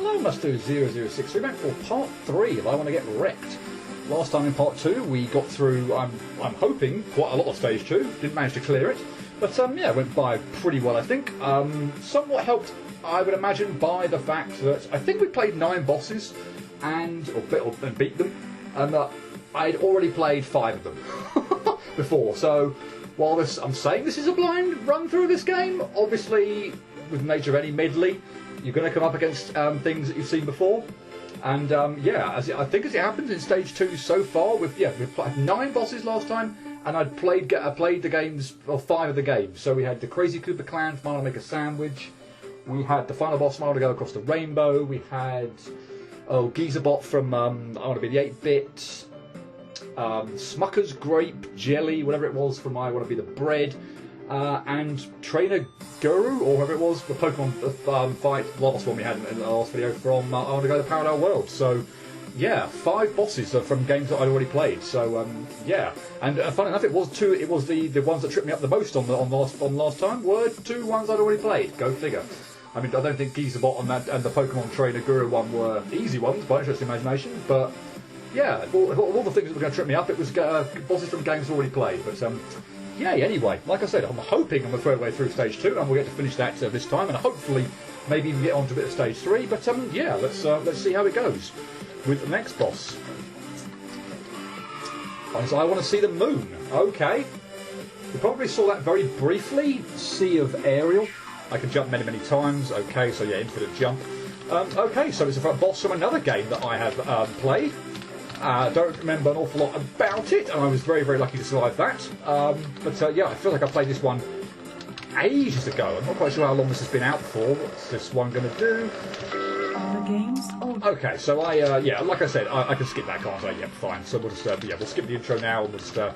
Hello, Must-Do 006. We're back for part 3 of I Wanna Get Rekt. Last time in part 2 we got through, I'm hoping, quite a lot of stage 2. Didn't manage to clear it. But yeah, went by pretty well, I think. Somewhat helped, I would imagine, by the fact that I think we played 9 bosses and beat them. And I'd already played 5 of them before. So while I'm saying this is a blind run through this game, obviously with the nature of any medley, you're going to come up against things that you've seen before. And yeah, I think as it happens in stage 2 so far, we've played 9 bosses last time, and I played the games, or 5 of the games. So we had the Crazy Cooper Clan, Smile to Make a Sandwich. We had the final boss, Smile to Go Across the Rainbow. We had Geezerbot from I Want to Be the 8-Bit. Smucker's Grape Jelly, whatever it was, from I Want to Be the Bread. And Trainer Guru, or whatever it was, the Pokemon fight, last one we had in the last video from I Want to Go to Parallel World. So, yeah, 5 bosses from games that I'd already played. So, yeah, and funny enough, it was the ones that tripped me up the most on last time were 2 ones I'd already played. Go figure. I mean, I don't think Geezerbot and the Pokemon Trainer Guru one were easy ones by interesting imagination, but yeah, all the things that were going to trip me up, it was bosses from games already played. But yay, anyway, like I said, I'm hoping I'm a third way through stage 2 and we'll get to finish that this time, and hopefully maybe even get on to a bit of stage 3, but yeah, let's see how it goes with the next boss. Right, so I want to see the moon. Okay. You probably saw that very briefly. Sea of Aerial. I can jump many times. Okay, so yeah, infinite jump. Okay, so it's a boss from another game that I have played. Don't remember an awful lot about it, and I was very lucky to survive that. But yeah, I feel like I played this one ages ago. I'm not quite sure how long this has been out for. What's this one going to do? All the games. Okay, so yeah, like I said, I can skip that, can't I? Yeah, fine. So we'll just yeah, we'll skip the intro now, and we'll just yeah,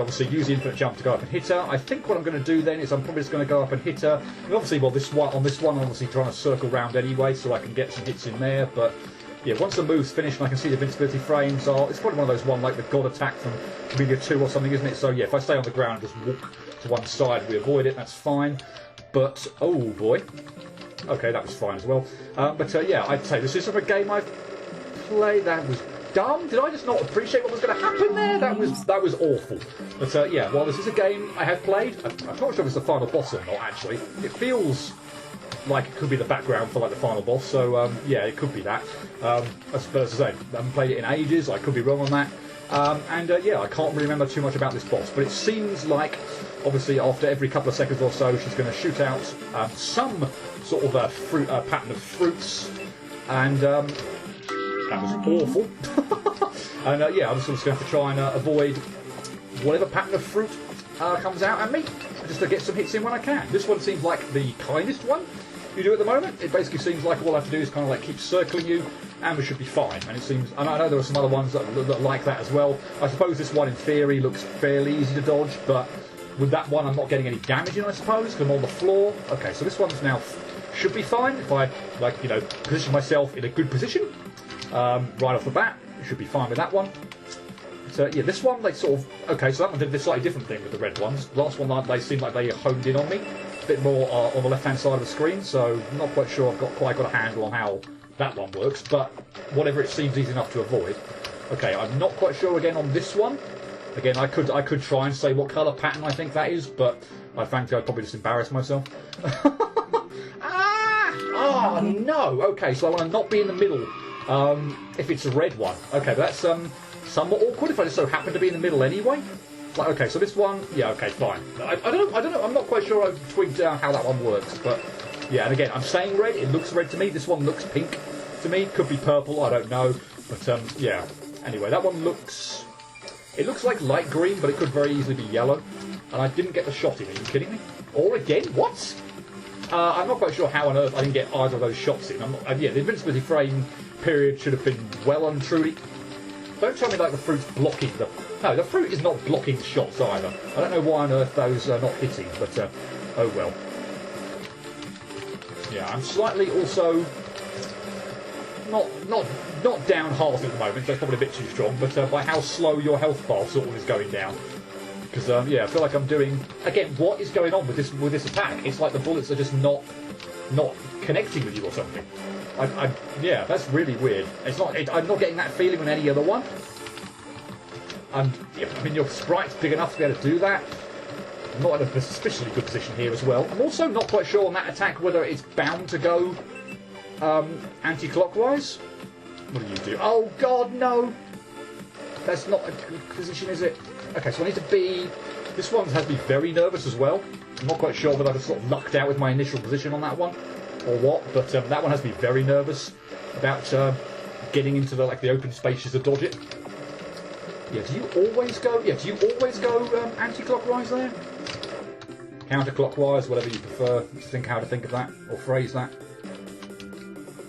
obviously use the infinite jump to go up and hit her. I think what I'm going to do then is I'm probably just going to go up and hit her. And obviously, well, on this one, I'm obviously trying to circle round anyway, so I can get some hits in there, but. Yeah, once the move's finished and I can see the invincibility frames, it's probably one of those like the God attack from Media 2 or something, isn't it? So yeah, if I stay on the ground and just walk to one side, we avoid it, that's fine. But, oh boy. Okay, that was fine as well. But yeah, I'd say this is sort of a game I've played that was dumb. Did I just not appreciate what was going to happen there? That was awful. But yeah, while this is a game I have played, I'm not sure if it's the final boss or not, actually. It feels like it could be the background for like the final boss, so yeah, it could be that. As I say, I haven't played it in ages, I could be wrong on that. And yeah, I can't really remember too much about this boss, but it seems like, obviously, after every couple of seconds or so, she's going to shoot out some sort of a pattern of fruits, and that was awful. And yeah, I'm just going to have to try and avoid whatever pattern of fruit comes out at me, just to get some hits in when I can. This one seems like the kindest one you do at the moment. It basically seems like all I have to do is kind of like keep circling you, and we should be fine. And it seems, and I know there are some other ones that like that as well. I suppose this one in theory looks fairly easy to dodge, but with that one I'm not getting any damage in, I suppose, because I'm on the floor. Okay, so this one's now should be fine if I, like, you know, position myself in a good position right off the bat. Should be fine with that one. So yeah, this one they sort of, okay, so that one did a slightly different thing with the red ones. Last one they seemed like they honed in on me a bit more on the left hand side of the screen, so I'm not quite sure I've quite got a handle on how that one works, but whatever, it seems easy enough to avoid. Okay, I'm not quite sure again on this one. Again, I could try and say what colour pattern I think that is, but I frankly I'd probably just embarrass myself. Ah! Oh no! Okay, so I want to not be in the middle if it's a red one. Okay, but that's somewhat awkward if I just so happen to be in the middle anyway. Like, okay, so this one, yeah, okay, fine. I don't know, I'm not quite sure I've twigged out how that one works, but yeah, and again, I'm saying red, it looks red to me, this one looks pink to me, could be purple, I don't know, but yeah, anyway, that one looks, it looks like light green, but it could very easily be yellow, and I didn't get the shot in, are you kidding me? Or again, what? I'm not quite sure how on earth I didn't get either of those shots in. Yeah, the invincibility frame period should have been well and truly. Don't tell me like the fruit's blocking the. No, the fruit is not blocking the shots either. I don't know why on earth those are not hitting, but oh well. Yeah, I'm slightly also not downhearted at the moment. That's probably a bit too strong, but by how slow your health bar sort of is going down. Because yeah, I feel like I'm doing again. What is going on with this attack? It's like the bullets are just not connecting with you or something. Yeah, that's really weird. It's not. I'm not getting that feeling on any other one. Yeah, I mean, your sprite's big enough to be able to do that. I'm not in a especially good position here as well. I'm also not quite sure on that attack whether it's bound to go anti-clockwise. What do you do? Oh God, no! That's not a good position, is it? Okay, so I need to be... This one has me very nervous as well. I'm not quite sure whether I just sort of lucked out with my initial position on that one, or what, but that one has me very nervous about getting into the open spaces to dodge it. Yeah, do you always go... Yeah, do you always go anti-clockwise there? Counter-clockwise, whatever you prefer. Think how to think of that, or phrase that.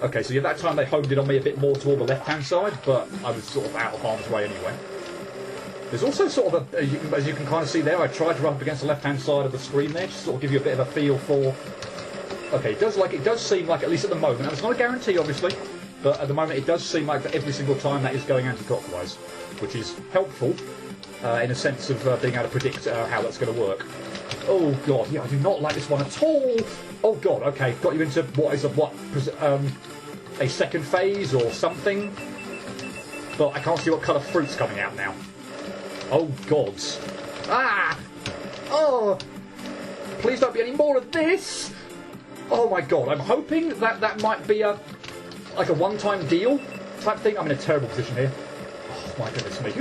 Okay, so yeah, that time they homed in on me a bit more toward the left-hand side, but I was sort of out of harm's way anyway. There's also sort of as you can kind of see there, I tried to run up against the left-hand side of the screen there, just to sort of give you a bit of a feel for... Okay, it does seem like, at least at the moment, and it's not a guarantee obviously, but at the moment it does seem like that every single time that is going anti-clockwise, which is helpful in a sense of being able to predict how that's going to work. Oh God, yeah, I do not like this one at all. Oh God, okay, got you into a second phase or something, but I can't see what colour fruit's coming out now. Oh gods! Ah! Oh! Please don't be any more of this! Oh my God! I'm hoping that might be a one-time deal type thing. I'm in a terrible position here. Oh my goodness me!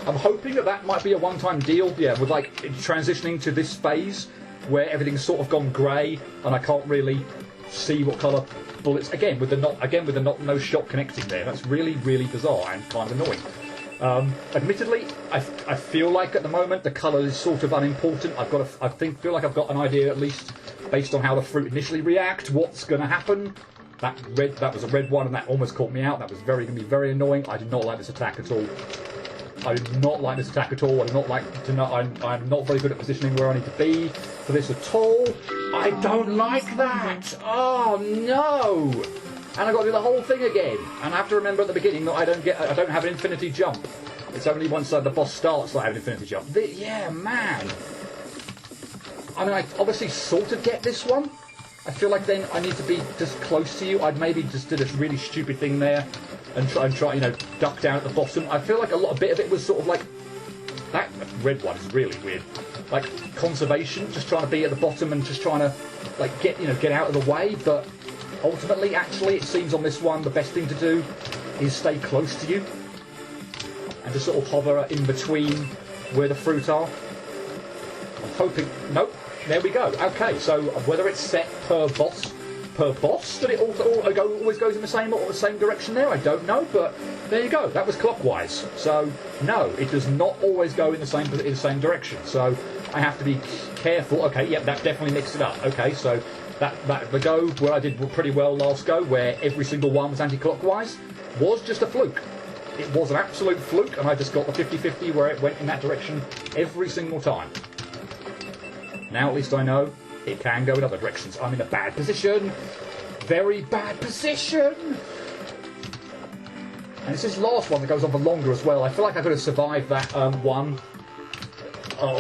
I'm hoping that might be a one-time deal. Yeah, with transitioning to this phase where everything's sort of gone grey and I can't really see what colour bullets. Again with the no shot connecting there. That's really bizarre and kind of annoying. Admittedly, I feel like at the moment the colour is sort of unimportant. Feel like I've got an idea, at least based on how the fruit initially react, what's going to happen. That was a red one, and that almost caught me out. That was going to be very annoying. I do not like this attack at all. I do not like this attack at all. I do not like to know. I'm not very good at positioning where I need to be for this at all. I don't like that. Oh no! And I've got to do the whole thing again. And I have to remember at the beginning that I don't have an infinity jump. It's only once the boss starts that I have an infinity jump. Yeah, man. I mean, I obviously sort of get this one. I feel like then I need to be just close to you. I'd maybe just do this really stupid thing there and try, duck down at the bottom. I feel like a bit of it was sort of like... That red one is really weird. Like, conservation, just trying to be at the bottom and just trying to, get out of the way, but... Ultimately, actually, it seems on this one the best thing to do is stay close to you and just sort of hover in between where the fruit are. I'm hoping... Nope, there we go. Okay, so whether it's set per boss that it always goes in the same direction there, I don't know, but there you go. That was clockwise. So no, it does not always go in the same direction. So I have to be careful. Okay, yep, that definitely mixed it up. Okay, so. The go where I did pretty well last go, where every single one was anti-clockwise, was just a fluke. It was an absolute fluke, and I just got the 50-50 where it went in that direction every single time. Now at least I know it can go in other directions. I'm in a bad position. Very bad position. And it's this last one that goes on for longer as well. I feel like I could have survived that one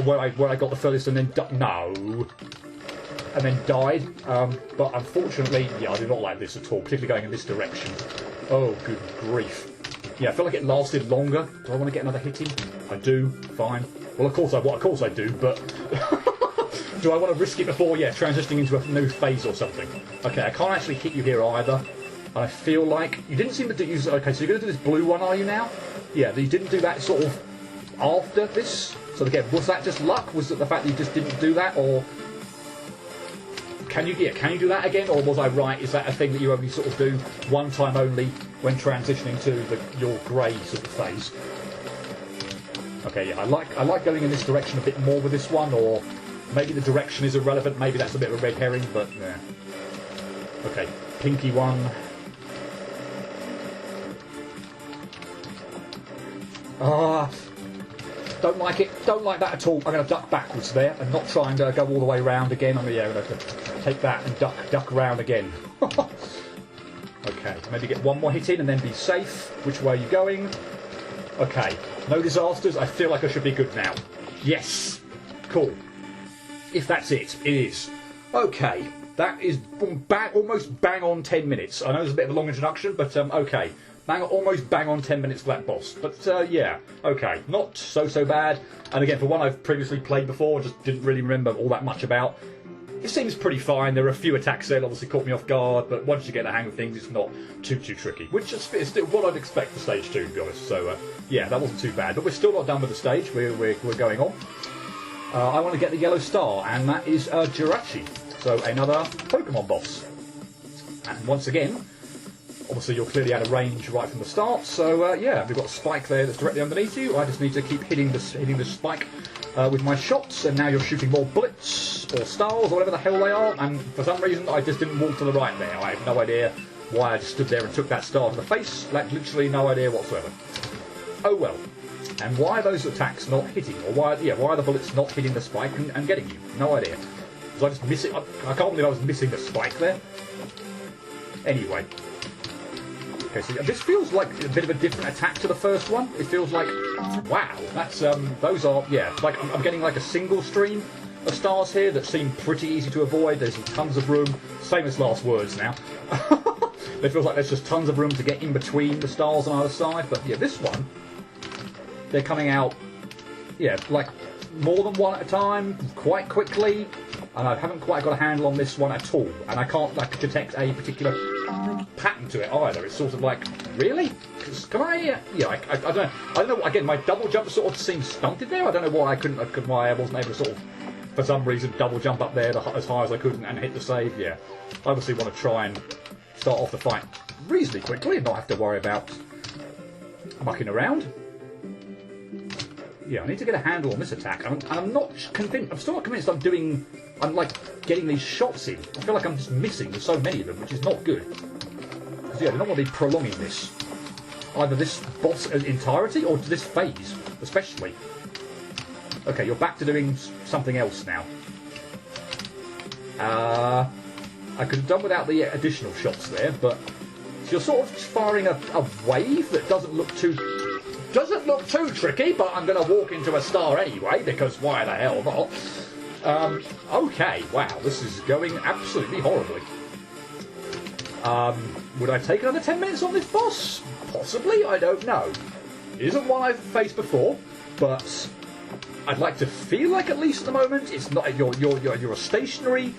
where I got the furthest and then... No. And then died, but unfortunately, yeah, I do not like this at all, particularly going in this direction. Oh, good grief. Yeah, I feel like it lasted longer. Do I want to get another hit in? I do, fine. Well, of course I do, but... do I want to risk it before, transitioning into a new phase or something? Okay, I can't actually hit you here either. And I feel like... You didn't seem to use... Okay, so you're going to do this blue one, are you now? Yeah, you didn't do that sort of after this? So again, was that just luck? Was it the fact that you just didn't do that, or... Can you do that again, or was I right? Is that a thing that you only sort of do one time only when transitioning to your grey sort of phase? Okay, yeah, I like going in this direction a bit more with this one, or maybe the direction is irrelevant. Maybe that's a bit of a red herring, but yeah. Okay, pinky one. Don't like it. Don't like that at all. I'm going to duck backwards there and not try and go all the way round again. I'm going to take that and duck around again. Okay, maybe get one more hit in and then be safe. Which way are you going? Okay, no disasters. I feel like I should be good now. Yes. Cool. If that's it, it is. Okay. That is almost bang on 10 minutes. I know it's a bit of a long introduction, but okay. Almost bang on 10 minutes for that boss. But yeah, okay. Not so bad. And again, for one I've previously played before, just didn't really remember all that much about. It seems pretty fine. There are a few attacks there that obviously caught me off guard, but once you get the hang of things, it's not too tricky. Which is still what I'd expect for stage 2, to be honest. So yeah, that wasn't too bad. But we're still not done with the stage. We're going on. I want to get the yellow star, and that is Jirachi. So another Pokemon boss. And once again, obviously you're clearly out of range right from the start. So yeah, we've got a spike there that's directly underneath you. I just need to keep hitting the spike with my shots, and now you're shooting more bullets or stars or whatever the hell they are. And for some reason, I just didn't walk to the right there. I have no idea why I just stood there and took that star to the face. Like literally no idea whatsoever. Oh well. And why are those attacks not hitting? Or why are the bullets not hitting the spike and getting you? No idea. I just miss it. I can't believe I was missing the spike there. Anyway. Okay, so this feels like a bit of a different attack to the first one. It feels like, wow, that's, those are, yeah, like I'm getting like a single stream of stars here that seem pretty easy to avoid. There's tons of room. Same as last words now. It feels like there's just tons of room to get in between the stars on either side. But yeah, this one, they're coming out, yeah, like more than one at a time, quite quickly. And I haven't quite got a handle on this one at all, and I can't like detect a particular pattern to it either. It's sort of like, really? Can I? Yeah, I don't know. I don't know. Again, my double jump sort of seems stunted there. I don't know why why I wasn't able to sort of, for some reason, double jump up there as high as I could and hit the save. Yeah, I obviously want to try and start off the fight reasonably quickly and not have to worry about mucking around. Yeah, I need to get a handle on this attack. I'm not convinced. I'm still not convinced I'm like getting these shots in. I feel like I'm just missing so many of them, which is not good. Because yeah, I don't want to be prolonging this. Either this boss in entirety or this phase, especially. Okay, you're back to doing something else now. I could have done without the additional shots there, but so you're sort of firing a wave that doesn't look too tricky, but I'm going to walk into a star anyway, because why the hell not? Okay, wow, this is going absolutely horribly. Would I take another 10 minutes on this boss? Possibly, I don't know. It isn't one I've faced before, but I'd like to feel like at least at the moment it's not you're a stationary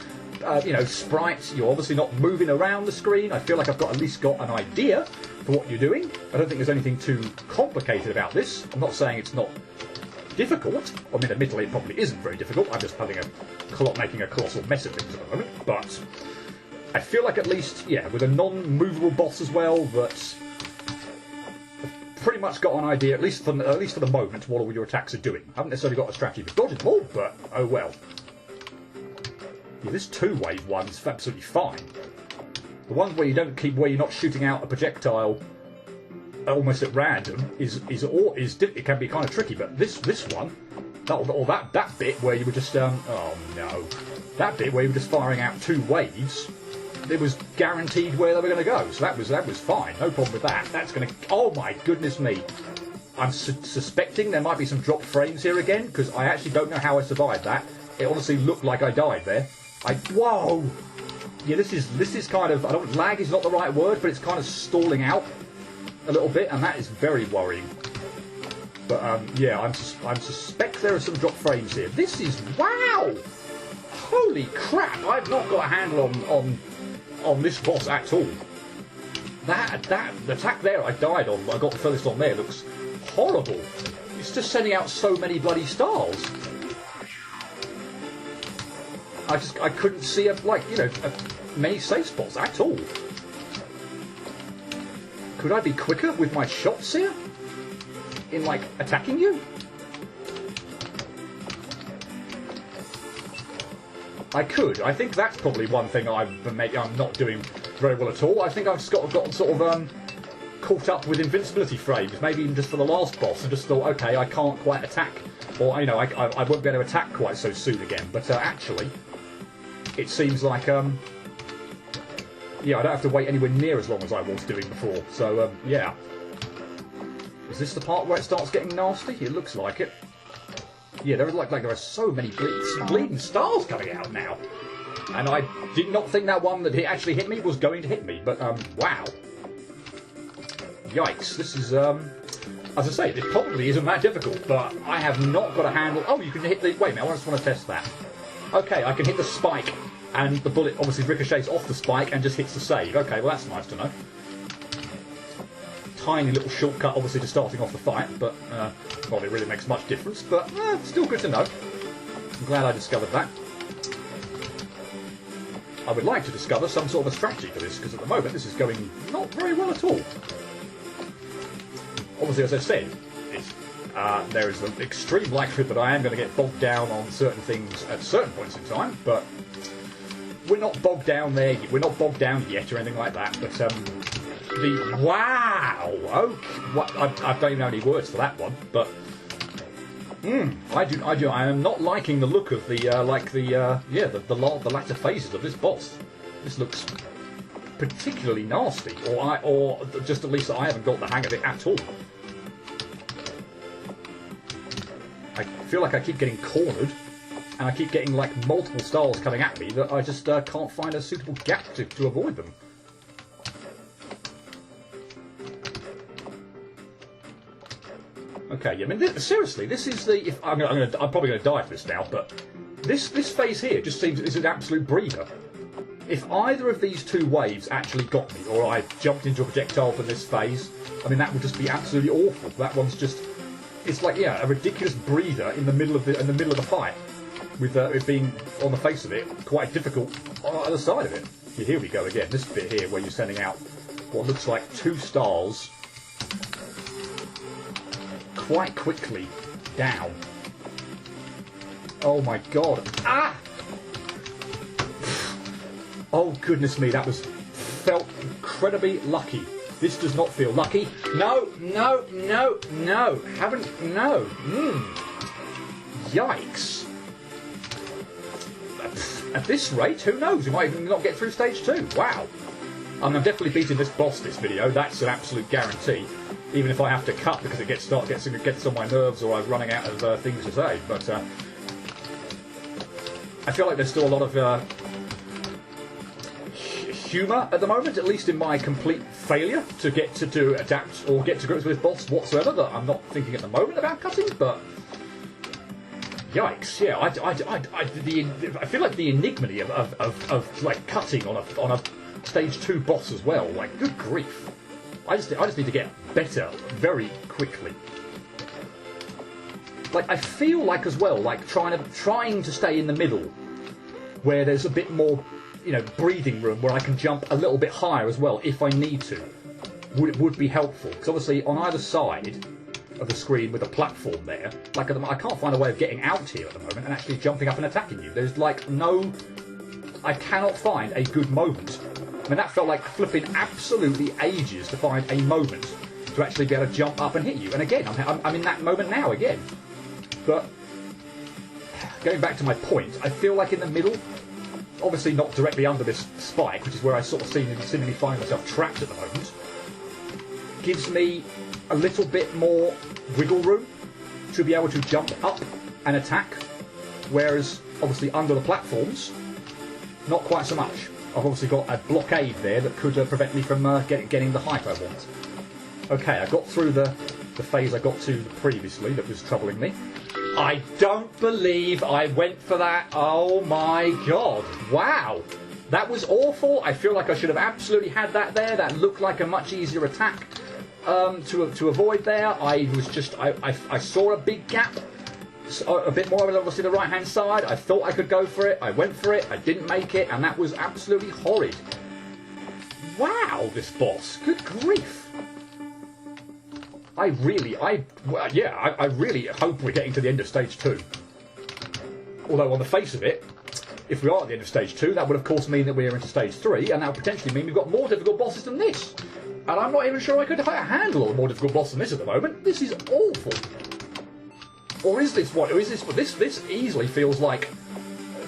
sprite. You're obviously not moving around the screen. I feel like I've at least got an idea for what you're doing. I don't think there's anything too complicated about this. I'm not saying it's not difficult. I mean, admittedly, it probably isn't very difficult. I'm just making a colossal mess of things at the moment. But I feel like at least, yeah, with a non-movable boss as well, that I've pretty much got an idea, at least for the moment, what all your attacks are doing. I haven't necessarily got a strategy for dodging them all, but oh well. Yeah, this two-wave one's absolutely fine. The one where you're not shooting out a projectile almost at random it can be kind of tricky. But this one, that bit where you were just oh no, that bit where you were just firing out two waves, it was guaranteed where they were going to go. So that was fine, no problem with that. That's going to, oh my goodness me. I'm suspecting there might be some dropped frames here again, because I actually don't know how I survived that. It honestly looked like I died there. Whoa! Yeah, this is kind of, lag is not the right word, but it's kind of stalling out a little bit, and that is very worrying. But yeah, I suspect there are some drop frames here. This is, wow! Holy crap! I've not got a handle on this boss at all. That the attack there I died on, I got the furthest on there, looks horrible. It's just sending out so many bloody stars. I couldn't see many safe spots at all. Could I be quicker with my shots here? In attacking you? I could. I think that's probably one thing I'm not doing very well at all. I think I've just gotten sort of caught up with invincibility frames, maybe even just for the last boss, and just thought, okay, I can't quite attack, or I won't be able to attack quite so soon again. But actually, it seems like yeah, I don't have to wait anywhere near as long as I was doing before. So yeah, is this the part where it starts getting nasty? It looks like it. Yeah, there are so many bleeding stars coming out now. And I did not think that one that actually hit me was going to hit me, but, wow. Yikes, this is, as I say, it probably isn't that difficult, but I have not got a handle. Oh, you can hit the... Wait a minute, I just want to test that. Okay, I can hit the spike, and the bullet obviously ricochets off the spike and just hits the save. Okay, well, that's nice to know. Tiny little shortcut, obviously, to starting off the fight, but, well, it really makes much difference, but, still good to know. I'm glad I discovered that. I would like to discover some sort of a strategy for this, because at the moment this is going not very well at all. Obviously, as I said, there is an extreme likelihood that I am going to get bogged down on certain things at certain points in time, but we're not bogged down there. We're not bogged down yet or anything like that. But the wow, okay, I don't even know any words for that one, but I am not liking the look of the the latter phases of this boss. This looks particularly nasty, or just at least I haven't got the hang of it at all. I feel like I keep getting cornered, and I keep getting like multiple stars coming at me that I just can't find a suitable gap to avoid them. Okay, yeah, I mean, seriously, this is the... I'm probably going to die for this now, but this phase here just seems is an absolute breather. If either of these two waves actually got me, or I jumped into a projectile for this phase, I mean, that would just be absolutely awful. That one's just... It's like, yeah, a ridiculous breather in the middle of the fight, with it being, on the face of it, quite difficult on the other side of it. Yeah, here we go again, this bit here where you're sending out what looks like 2 stars quite quickly down. Oh my god. Ah! Oh goodness me, that felt incredibly lucky. This does not feel lucky. No. Yikes. At this rate, who knows? We might even not get through stage 2. Wow. I'm definitely beating this boss this video. That's an absolute guarantee. Even if I have to cut because it gets on my nerves or I'm running out of things to say. But I feel like there's still a lot of humour at the moment, at least in my complete failure to get to adapt or get to grips with this boss whatsoever. That I'm not thinking at the moment about cutting, but yikes! Yeah, I feel like the enigma of like cutting on a stage 2 boss as well. Like, good grief! I just need to get better very quickly. Like, I feel like as well, like trying to stay in the middle, where there's a bit more, breathing room where I can jump a little bit higher as well if I need to, would be helpful. Because obviously on either side of the screen with a platform there, like I can't find a way of getting out here at the moment and actually jumping up and attacking you. There's like I cannot find a good moment. I mean, that felt like flipping absolutely ages to find a moment to actually be able to jump up and hit you. And again, I'm in that moment now again. But going back to my point, I feel like in the middle, obviously not directly under this spike, which is where I sort of seemingly find myself trapped at the moment, gives me a little bit more wiggle room to be able to jump up and attack, whereas obviously under the platforms, not quite so much. I've obviously got a blockade there that could prevent me from getting the height I want. Okay, I got through the phase I got to previously that was troubling me. I don't believe I went for that. Oh my god. Wow. That was awful. I feel like I should have absolutely had that there. That looked like a much easier attack to avoid there. I saw a big gap. A bit more of obviously the right hand side. I thought I could go for it. I went for it. I didn't make it, and that was absolutely horrid. Wow, this boss. Good grief. I really hope we're getting to the end of stage 2. Although on the face of it, if we are at the end of stage 2, that would of course mean that we're into stage 3, and that would potentially mean we've got more difficult bosses than this. And I'm not even sure I could handle a more difficult boss than this at the moment. This is awful. Or is this what? Or is this easily feels like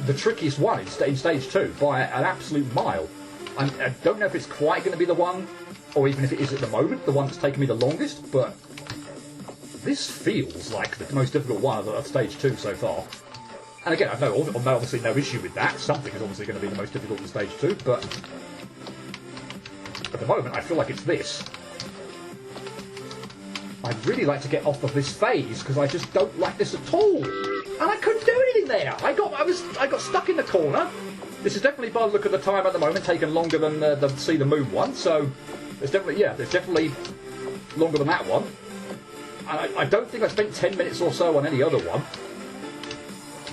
the trickiest one in stage 2 by an absolute mile. I don't know if it's quite going to be the one, or even if it is at the moment, the one that's taken me the longest, but this feels like the most difficult one of stage 2 so far. And again, I've obviously no issue with that. Something is obviously going to be the most difficult in stage 2, but at the moment I feel like it's this. I'd really like to get off of this phase because I just don't like this at all. And I couldn't do anything there. I got stuck in the corner. This is definitely, by the look of the time at the moment, taken longer than the See the Moon one. So it's definitely longer than that one. And I don't think I spent 10 minutes or so on any other one.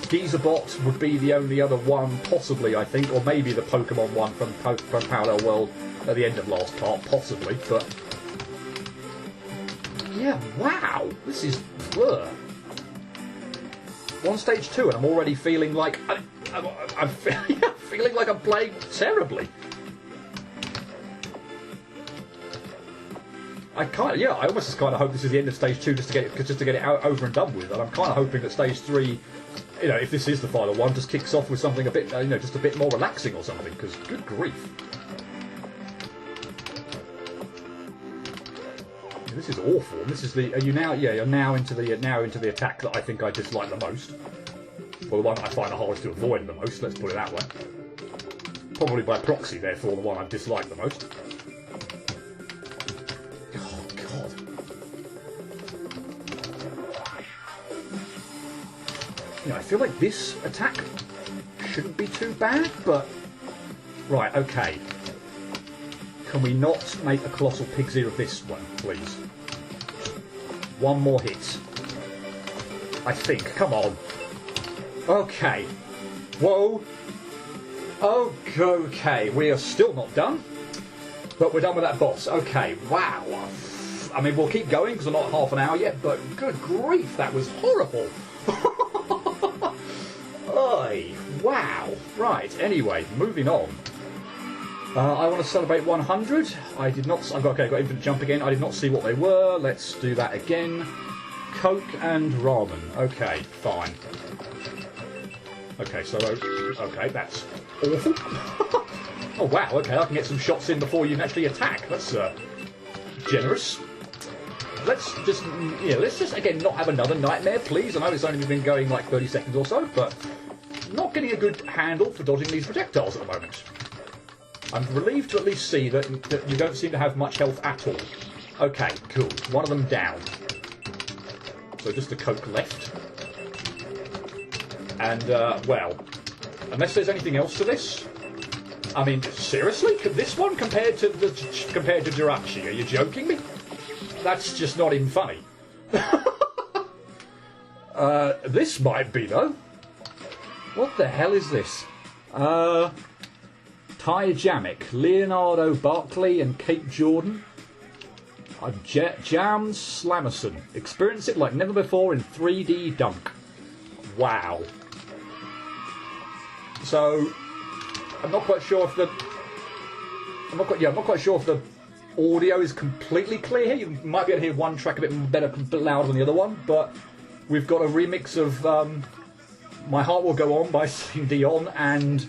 Geezerbot would be the only other one, possibly, I think, or maybe the Pokemon one from Parallel World at the end of last part, possibly, but yeah, wow, this is on stage 2, and I'm already feeling like I'm feeling like I'm playing terribly. I almost just kind of hope this is the end of stage 2 just to get it out, over and done with, and I'm kind of hoping that stage 3, you know, if this is the final one, just kicks off with something a bit, just a bit more relaxing or something. Because good grief, this is awful. This is you're now into the attack that I think I dislike the most, or the one that I find the hardest to avoid the most. Let's put it that way. Probably by proxy, therefore, the one I dislike the most. I feel like this attack shouldn't be too bad, but right, okay. Can we not make a Colossal Pig's Ear of this one, please? One more hit. I think. Come on. Okay. Whoa. Okay. We are still not done, but we're done with that boss. Okay. Wow. I mean, we'll keep going because we're not half an hour yet, but good grief, that was horrible. Wow. Right, anyway, moving on. I want to celebrate 100. I got infinite jump again. I did not see what they were. Let's do that again. Coke and ramen. Okay, fine. Okay, so... Okay, that's awful. Oh, wow, okay, I can get some shots in before you actually attack. That's generous. Let's just again not have another nightmare, please. I know it's only been going like 30 seconds or so, but not getting a good handle for dodging these projectiles at the moment. I'm relieved to at least see that you don't seem to have much health at all. Okay, cool. One of them down. So just a Coke left. And well, unless there's anything else to this. I mean, seriously, this one compared to Jirachi? Are you joking me? That's just not even funny. This might be, though. What the hell is this? Ty Jamek, Leonardo Barkley and Kate Jordan. Jam Slammerson. Experience it like never before in 3D Dunk. Wow. So, I'm not quite sure if the audio is completely clear here. You might be able to hear one track a bit louder than the other one, but we've got a remix of My Heart Will Go On by Celine Dion and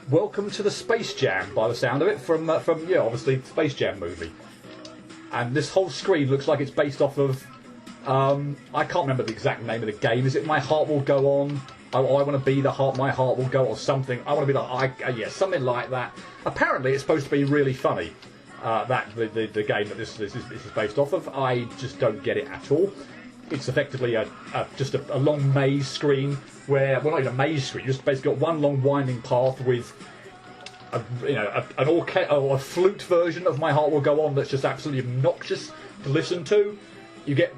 Welcome to the Space Jam, by the sound of it, from obviously Space Jam movie. And this whole screen looks like it's based off of I can't remember the exact name of the game. Is it My Heart Will Go On? I want to be the heart. My heart will go, or something. I want to be something like that. Apparently, it's supposed to be really funny. The game that this is based off of. I just don't get it at all. It's effectively just a long maze screen where, well, not even a maze screen. You just basically got one long winding path with a flute version of My Heart Will Go On that's just absolutely obnoxious to listen to. You get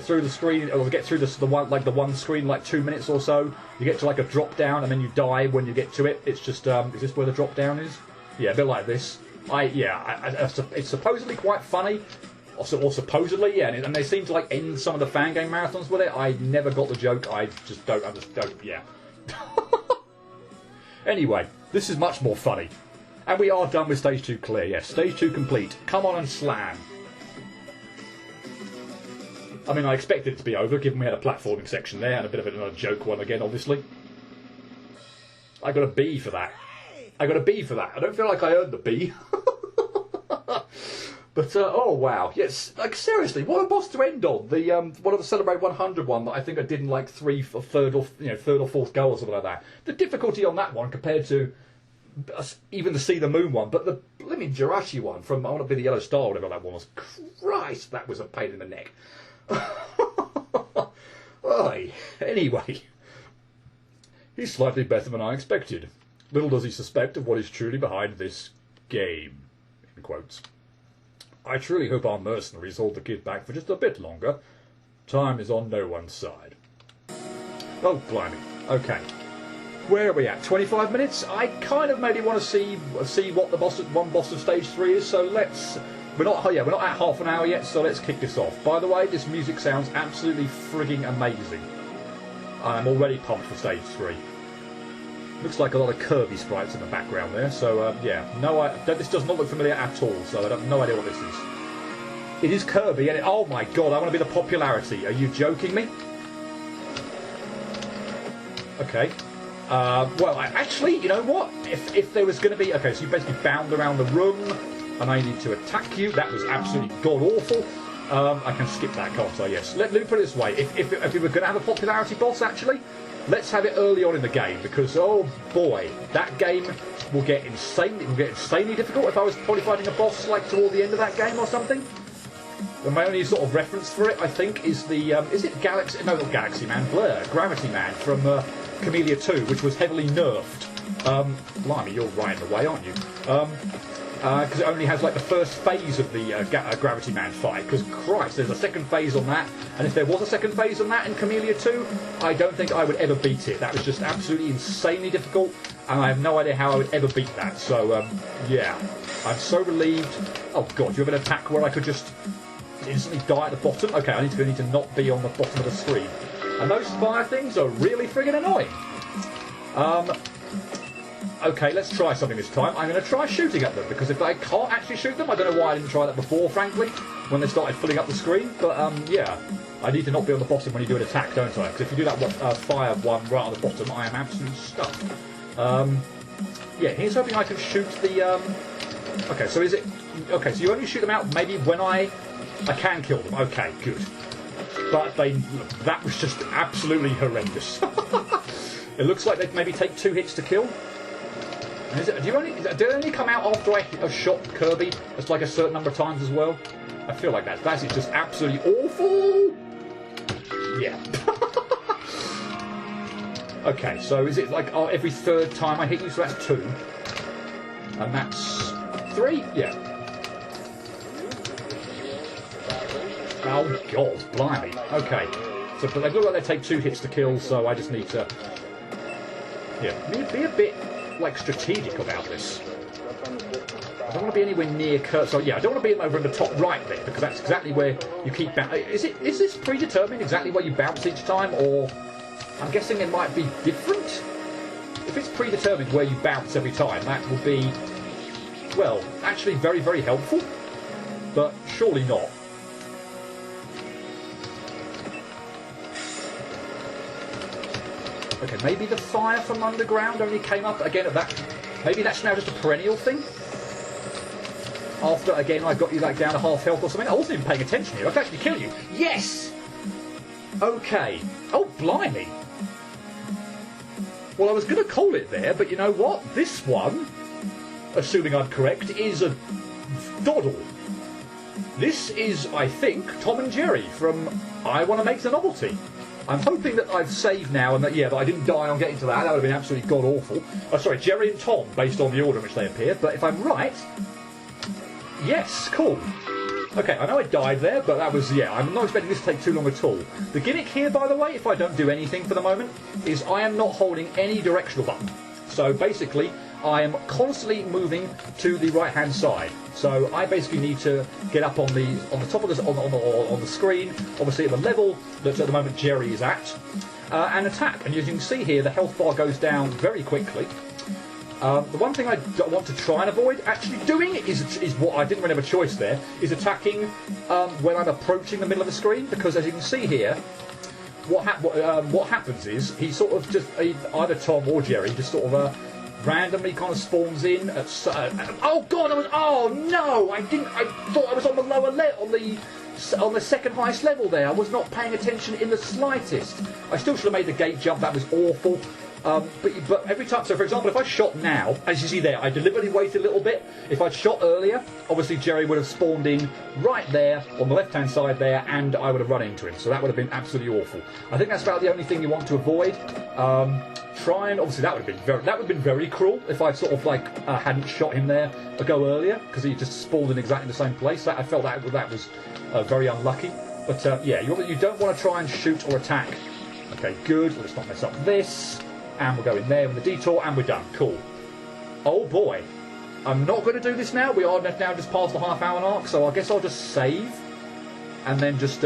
through the screen, or get through the one screen like 2 minutes or so. You get to like a drop down, and then you die when you get to it. It's just is this where the drop down is? Yeah, a bit like this. It's supposedly quite funny, or supposedly, yeah, and they seem to like end some of the fan game marathons with it. I never got the joke. I just don't understand. Yeah. Anyway, this is much more funny, and we are done with stage 2 clear. Yes, stage 2 complete. Come on and slam. I mean, I expected it to be over, given we had a platforming section there, and a bit of another joke one again, obviously. I got a B for that. I don't feel like I earned the B. But oh wow, yes, like seriously, what a boss to end on. The one of the Celebrate 100 one that I think I did in like third or fourth go or something like that. The difficulty on that one compared to even the See the Moon one, but the blimmin' Jirachi one from I Want to Be the Yellow Star, whatever that one was. Christ, that was a pain in the neck. Anyway, he's slightly better than I expected. Little does he suspect of what is truly behind this game. In quotes. I truly hope our mercenaries hold the kid back for just a bit longer. Time is on no one's side. Oh, blimey. Okay. Where are we at? 25 minutes? I kind of maybe want to see what the one boss of stage 3 is, so let's... We're not at half an hour yet, so let's kick this off. By the way, this music sounds absolutely frigging amazing. I'm already pumped for stage 3. Looks like a lot of Kirby sprites in the background there, so yeah. This does not look familiar at all, so I have no idea what this is. It is Kirby, and oh my god, I want to be the popularity. Are you joking me? Okay. Well, actually, you know what? If there was going to be... Okay, so you basically bound around the room, and I need to attack you. That was absolutely god-awful. I can skip that, can't I? Yes. Let me put it this way. If we were going to have a popularity boss, actually... Let's have it early on in the game, because oh boy, that game will get insanely difficult if I was probably fighting a boss like toward the end of that game or something. And my only sort of reference for it, I think, is the is it Galaxy? No, not Galaxy Man, Blur, Gravity Man from Camellia 2, which was heavily nerfed. Blimey, you're right in the way, aren't you? Because it only has like the first phase of the Gravity Man fight. Because Christ, there's a second phase on that, and if there was a second phase on that in Camellia 2, I don't think I would ever beat it. That was just absolutely insanely difficult, and I have no idea how I would ever beat that. So yeah, I'm so relieved. Oh god, you have an attack where I could just instantly die at the bottom? Okay, I need to not be on the bottom of the screen. And those fire things are really friggin' annoying. Okay, let's try something this time. I'm going to try shooting at them, because if I can't actually shoot them, I don't know why I didn't try that before, frankly, when they started filling up the screen. But, yeah, I need to not be on the bottom when you do an attack, don't I? Because if you do that fire one right on the bottom, I am absolutely stuck. Yeah, here's hoping I can shoot the... Okay, so is it... Okay, so you only shoot them out maybe when I can kill them. Okay, good. But that was just absolutely horrendous. It looks like they'd maybe take 2 hits to kill. Do they only come out after I shot Kirby? It's like a certain number of times as well. I feel like that is just absolutely awful. Yeah. Okay, so is it like every third time I hit you? So that's 2, and that's 3. Yeah. Oh god, blimey. Okay. So but they look like they take 2 hits to kill. So I just need to. Yeah. Be a bit. Like strategic about this. I don't want to be anywhere near Kurt. So yeah, I don't want to be over in the top right bit, because that's exactly where you keep. Is this predetermined exactly where you bounce each time, or I'm guessing it might be different? If it's predetermined where you bounce every time, that will be, well, actually very, very helpful, but surely not. Okay, maybe the fire from underground only came up again at that. Maybe that's now just a perennial thing. After, again, I got you like down to half health or something. I wasn't even paying attention here. I could actually kill you. Yes! Okay. Oh, blimey. Well, I was going to call it there, but you know what? This one, assuming I'm correct, is a doddle. This is, I think, Tom and Jerry from I Want to Make the Novelty. I'm hoping that I've saved now and that I didn't die on getting to that. That would have been absolutely god-awful. Oh, sorry, Jerry and Tom, based on the order in which they appear. But if I'm right, yes, cool. Okay, I know I died there, but that was, I'm not expecting this to take too long at all. The gimmick here, by the way, if I don't do anything for the moment, is I am not holding any directional button. So basically, I am constantly moving to the right-hand side. So I basically need to get up on the top of on the screen, obviously at the level that at the moment Jerry is at, and attack. And as you can see here, the health bar goes down very quickly. The one thing I want to try and avoid actually doing is what I didn't really have a choice there, is attacking when I'm approaching the middle of the screen, because as you can see here, what happens is he sort of just either Tom or Jerry just sort of randomly kind of spawns in at... oh god, oh no! I thought I was on the lower level, on the second highest level there. I was not paying attention in the slightest. I still should have made the gate jump. That was awful. But every time, so for example, if I shot now, as you see there, I deliberately waited a little bit. If I'd shot earlier, obviously Jerry would have spawned in right there on the left-hand side there, and I would have run into him. So that would have been absolutely awful. I think that's about the only thing you want to avoid. Try and obviously that would have been very cruel if I sort of like hadn't shot him there a go earlier, because he just spawned in exactly the same place. I felt that was very unlucky. But yeah, you don't want to try and shoot or attack. Okay, good. Let's not mess up this. And we'll go in there with the detour, and we're done. Cool. Oh boy. I'm not going to do this now. We are now just past the half-hour mark, so I guess I'll just save and then just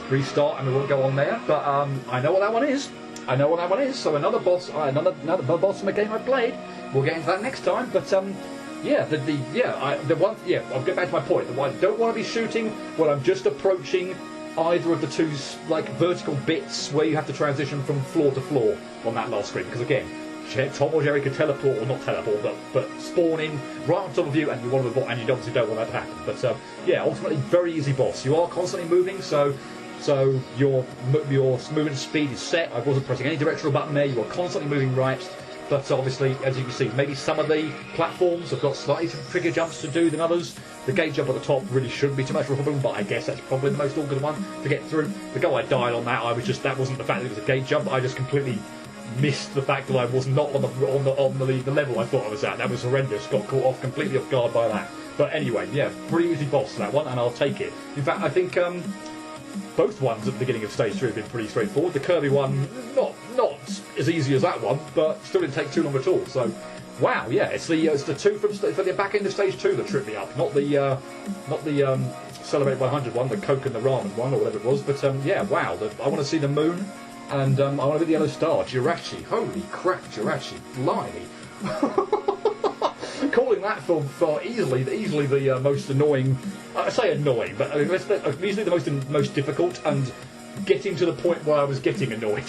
restart, and we won't go on there. But I know what that one is. I know what that one is. So another boss, another boss in the game I played. We'll get into that next time. But yeah, I'll get back to my point. The one I don't want to be shooting when I'm just approaching either of the two like vertical bits where you have to transition from floor to floor on that last screen, because again, Tom or Jerry could teleport, or not teleport, but spawn in right on top of you, and you obviously don't want that to happen. But yeah, ultimately very easy boss. You are constantly moving, so your movement speed is set. I wasn't pressing any directional button there. You are constantly moving right. But obviously, as you can see, maybe some of the platforms have got slightly trickier jumps to do than others. The gate jump at the top really shouldn't be too much of a problem, but I guess that's probably the most awkward one to get through. The go I died on that, that wasn't the fact that it was a gate jump. I just completely missed the fact that I was not on the level I thought I was at. That was horrendous. Got caught off completely off guard by that. But anyway, yeah, pretty easy boss that one, and I'll take it. In fact, I think both ones at the beginning of stage 3 have been pretty straightforward. The Kirby one, not as easy as that one, but still didn't take too long at all. So, wow, yeah, it's the two for the back end of stage 2 that tripped me up, not the Celebrate 100 one, the Coke and the Ramen one, or whatever it was. But yeah, wow, I want to see the moon, and I want to be the yellow star, Jirachi. Holy crap, Jirachi, blimey. Calling that for easily the most annoying. I say annoying, but I mean, easily the most difficult, and getting to the point where I was getting annoyed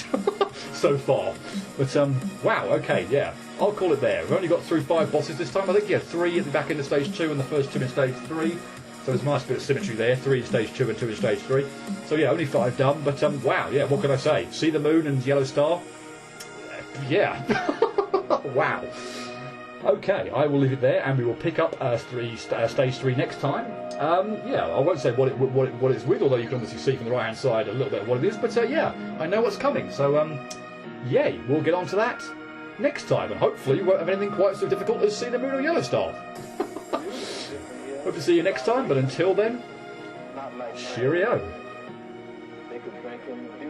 so far. But wow, okay, yeah, I'll call it there. We've only got through 5 bosses this time. I think 3 at the back end of stage 2 and the first 2 in stage 3. So there's a nice bit of symmetry there. 3 in stage 2 and 2 in stage 3. So yeah, only 5 done. But wow, yeah, what can I say? See the moon and yellow star. Yeah. Wow. Okay, I will leave it there, and we will pick up stage 3 next time. Yeah, I won't say what it's with, although you can obviously see from the right-hand side a little bit of what it is. But yeah, I know what's coming. So yay, we'll get on to that next time, and hopefully we won't have anything quite so difficult as see the moon or yellow star. Hope to see you next time, but until then, cheerio.